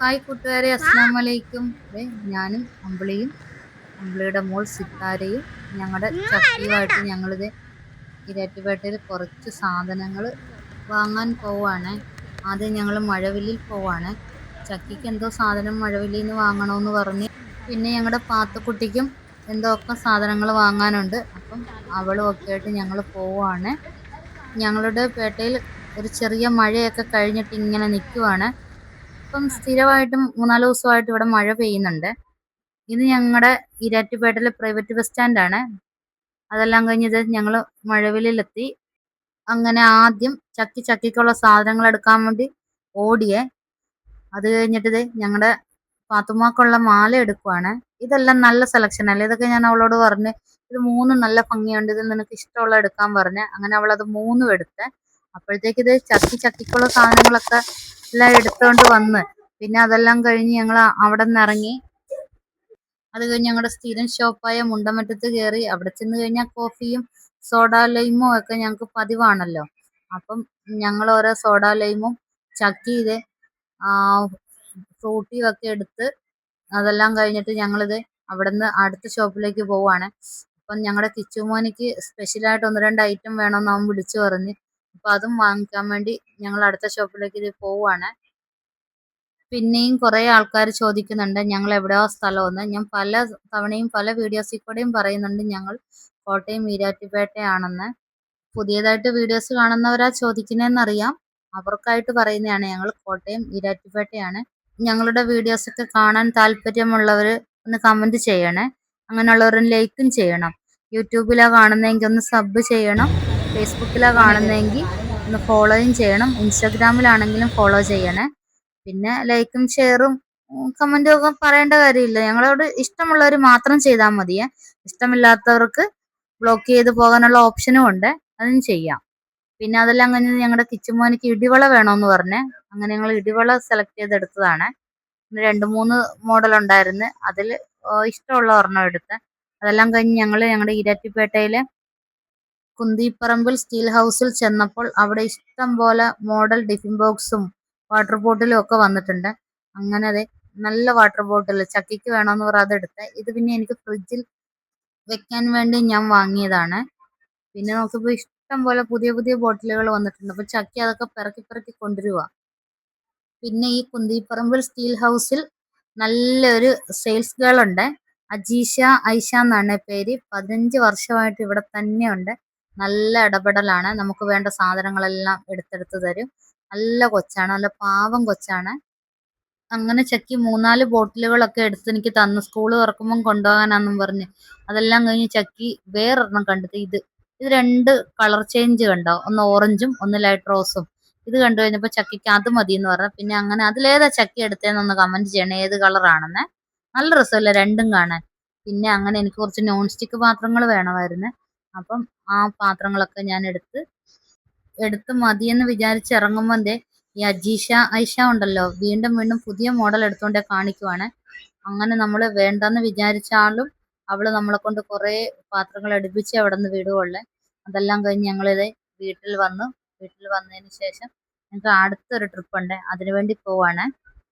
Hi കൂട്ടുകാരെ, അസ്സലാം വലൈക്കും. ഞാനും അമ്പിളിയുടെ മോൾ സിത്താരയും ഞങ്ങളുടെ ചക്കിയുമായിട്ട് ഞങ്ങളിത് ഇരാറ്റുപേട്ടയിൽ കുറച്ച് സാധനങ്ങൾ വാങ്ങാൻ പോവാണ്. ആദ്യം ഞങ്ങൾ മഴവില്ലിൽ പോവാണ്. ചക്കിക്ക് എന്തോ സാധനം മഴവില്ലിൽ നിന്ന് വാങ്ങണമെന്ന് പറഞ്ഞ്, പിന്നെ ഞങ്ങളുടെ പാത്തുക്കുട്ടിക്കും എന്തൊക്കെ സാധനങ്ങൾ വാങ്ങാനുണ്ട്. അപ്പം അവളും ഒക്കെ ആയിട്ട് ഞങ്ങൾ പോവാണ്. ഞങ്ങളുടെ പേട്ടയിൽ ഒരു ചെറിയ മഴയൊക്കെ കഴിഞ്ഞിട്ട് ഇങ്ങനെ നിൽക്കുവാണ്. ഇപ്പം സ്ഥിരമായിട്ടും 3-4 ദിവസമായിട്ട് ഇവിടെ മഴ പെയ്യുന്നുണ്ട്. ഇത് ഞങ്ങളുടെ ഈരാറ്റുപേട്ടയിലെ പ്രൈവറ്റ് ബസ് സ്റ്റാൻഡാണ്. അതെല്ലാം കഴിഞ്ഞത് ഞങ്ങൾ മഴവില്ലിലെത്തി. അങ്ങനെ ആദ്യം ചക്കിക്കുള്ള സാധനങ്ങൾ എടുക്കാൻ വേണ്ടി ഓടിയേ. അത് കഴിഞ്ഞിട്ട് ഞങ്ങളുടെ പാത്തുമ്മാക്കുള്ള മാല എടുക്കുവാണ്. ഇതെല്ലാം നല്ല സെലക്ഷൻ അല്ലേ, ഇതൊക്കെ ഞാൻ അവളോട് പറഞ്ഞ് ഇത് 3 നല്ല ഭംഗിയുണ്ട്, ഇതിൽ നിനക്ക് ഇഷ്ടമുള്ള എടുക്കാൻ പറഞ്ഞ്. അങ്ങനെ അവളത് 3 എടുത്ത്. അപ്പോഴത്തേക്ക് ഇത് ചക്കിക്കുള്ള സാധനങ്ങളൊക്കെ എല്ലാം എടുത്തോണ്ട് വന്ന്. പിന്നെ അതെല്ലാം കഴിഞ്ഞ് ഞങ്ങൾ അവിടെ നിന്ന് ഇറങ്ങി. അത് കഴിഞ്ഞ് ഞങ്ങളുടെ സ്ഥിരം ഷോപ്പായ മുണ്ടമറ്റത്ത് കയറി. അവിടെ ചെന്ന് കഴിഞ്ഞാൽ കോഫിയും സോഡ ലൈമും ഒക്കെ ഞങ്ങൾക്ക് പതിവാണല്ലോ. അപ്പം ഞങ്ങൾ ഓരോ സോഡ ലൈമും ചക്കിയത് ഫ്രൂട്ടിയും ഒക്കെ എടുത്ത് അതെല്ലാം കഴിഞ്ഞിട്ട് ഞങ്ങളിത് അവിടെ നിന്ന് അടുത്ത ഷോപ്പിലേക്ക് പോവാണ്. അപ്പം ഞങ്ങളുടെ കിച്ചുമോനിക്ക് സ്പെഷ്യലായിട്ട് 1-2 ഐറ്റം വേണമെന്ന് അവൻ വിളിച്ചു പറഞ്ഞ്. അപ്പം അതും വാങ്ങിക്കാൻ വേണ്ടി ഞങ്ങൾ അടുത്ത ഷോപ്പിലേക്ക് ഇത് പോവാണ്. പിന്നെയും കുറേ ആൾക്കാർ ചോദിക്കുന്നുണ്ട് ഞങ്ങൾ എവിടെയാ സ്ഥലമെന്ന്. ഞാൻ പല തവണയും പല വീഡിയോസിൽ കൂടെയും പറയുന്നുണ്ട് ഞങ്ങൾ കോട്ടയം ഈരാറ്റുപേട്ടയാണെന്ന്. പുതിയതായിട്ട് വീഡിയോസ് കാണുന്നവരാ ചോദിക്കുന്നതെന്നറിയാം. അവർക്കായിട്ട് പറയുന്നതാണ്, ഞങ്ങൾ കോട്ടയം ഈരാറ്റുപേട്ടയാണ്. ഞങ്ങളുടെ വീഡിയോസൊക്കെ കാണാൻ താല്പര്യമുള്ളവർ ഒന്ന് കമൻറ്റ് ചെയ്യണേ. അങ്ങനെയുള്ളവർ ലൈക്കും ചെയ്യണം. യൂട്യൂബിലാണ് കാണുന്നതെങ്കിൽ ഒന്ന് സബ് ചെയ്യണം. ഫേസ്ബുക്കിലാണ് കാണുന്നതെങ്കിൽ ഒന്ന് ഫോളോയും ചെയ്യണം. ഇൻസ്റ്റാഗ്രാമിലാണെങ്കിലും ഫോളോ ചെയ്യണേ. പിന്നെ ലൈക്കും ഷെയറും കമൻറ്റും ഒക്കെ പറയേണ്ട കാര്യമില്ല. ഞങ്ങളോട് ഇഷ്ടമുള്ളവർ മാത്രം ചെയ്താൽ മതിയേ. ഇഷ്ടമില്ലാത്തവർക്ക് ബ്ലോക്ക് ചെയ്ത് പോകാനുള്ള ഓപ്ഷനും ഉണ്ട്, അതും ചെയ്യാം. പിന്നെ അതെല്ലാം കഴിഞ്ഞ് ഞങ്ങളുടെ കിച്ചുമോനിക്ക് ഇടിവള വേണമെന്ന് പറഞ്ഞേ. അങ്ങനെ ഞങ്ങൾ ഇടിവള സെലക്ട് ചെയ്തെടുത്തതാണ്. 2-3 മോഡൽ ഉണ്ടായിരുന്നു, അതിൽ ഇഷ്ടമുള്ള ഒരെണ്ണം എടുത്ത്. അതെല്ലാം കഴിഞ്ഞ് ഞങ്ങൾ ഞങ്ങളുടെ ഈരാറ്റുപേട്ടയിലെ കുന്തിപ്പറമ്പിൽ സ്റ്റീൽ ഹൗസിൽ ചെന്നപ്പോൾ അവിടെ ഇഷ്ടം പോലെ മോഡൽ ടിഫിൻ ബോക്സും വാട്ടർ ബോട്ടിലും ഒക്കെ വന്നിട്ടുണ്ട്. അങ്ങനെ അതെ നല്ല വാട്ടർ ബോട്ടിൽ ചക്കിക്ക് വേണമെന്ന് പറഞ്ഞ് അതെടുത്ത്. ഇത് പിന്നെ എനിക്ക് ഫ്രിഡ്ജിൽ വെക്കാൻ വേണ്ടി ഞാൻ വാങ്ങിയതാണ്. പിന്നെ നോക്കിയപ്പോൾ ഇഷ്ടം പോലെ പുതിയ പുതിയ ബോട്ടിലുകൾ വന്നിട്ടുണ്ട്. അപ്പോൾ ചക്കി അതൊക്കെ പെറുക്കി കൊണ്ടുവരുക. പിന്നെ ഈ കുന്തിപ്പറമ്പിൽ സ്റ്റീൽ ഹൗസിൽ നല്ലൊരു സെയിൽസ് ഗേൾ ഉണ്ട്, ഐഷ എന്നാണ് പേര്. 15 വർഷമായിട്ട് ഇവിടെ തന്നെയുണ്ട്. നല്ല ഇടപെടലാണ്, നമുക്ക് വേണ്ട സാധനങ്ങളെല്ലാം എടുത്തെടുത്ത് തരും. നല്ല കൊച്ചാണ്, നല്ല പാവം കൊച്ചാണ്. അങ്ങനെ ചക്കി 3-4 ബോട്ടിലുകളൊക്കെ എടുത്ത് എനിക്ക് തന്നു, സ്കൂൾ തുറക്കുമ്പം കൊണ്ടുപോകാനാന്നും പറഞ്ഞ്. അതെല്ലാം കഴിഞ്ഞ് ചക്കി വേറൊരെണ്ണം കണ്ടെത്തി. ഇത് 2 കളർ ചേഞ്ച് കണ്ടോ, ഒന്ന് ഓറഞ്ചും ഒന്ന് ലൈറ്റ് റോസും. ഇത് കണ്ടു കഴിഞ്ഞപ്പോൾ ചക്കിക്ക് അത് മതി എന്ന് പറഞ്ഞു. പിന്നെ അങ്ങനെ അതിലേതാ ചക്കി എടുത്തതെന്നൊന്ന് കമൻറ്റ് ചെയ്യണേ, ഏത് കളറാണെന്ന്. നല്ല രസമല്ലേ രണ്ടും കാണാൻ. പിന്നെ അങ്ങനെ എനിക്ക് കുറച്ച് നോൺ സ്റ്റിക്ക് പാത്രങ്ങൾ വേണമായിരുന്നു. അപ്പം ആ പാത്രങ്ങളൊക്കെ ഞാൻ എടുത്ത് മതിയെന്ന് വിചാരിച്ച് ഇറങ്ങുമ്പോൾ ഈ ഐഷ ഉണ്ടല്ലോ, വീണ്ടും പുതിയ മോഡൽ എടുത്തുകൊണ്ടേ കാണിക്കുവാണ്. അങ്ങനെ നമ്മൾ വേണ്ടെന്ന് വിചാരിച്ചാലും അവൾ നമ്മളെ കൊണ്ട് കുറേ പാത്രങ്ങൾ എടുപ്പിച്ച് അവിടെ നിന്ന് വിടുവുള്ളേ. അതെല്ലാം കഴിഞ്ഞ് ഞങ്ങളിത് വീട്ടിൽ വന്നതിന് ശേഷം ഞങ്ങൾക്ക് അടുത്തൊരു ട്രിപ്പ് ഉണ്ട്, അതിനു വേണ്ടി പോവാണ്.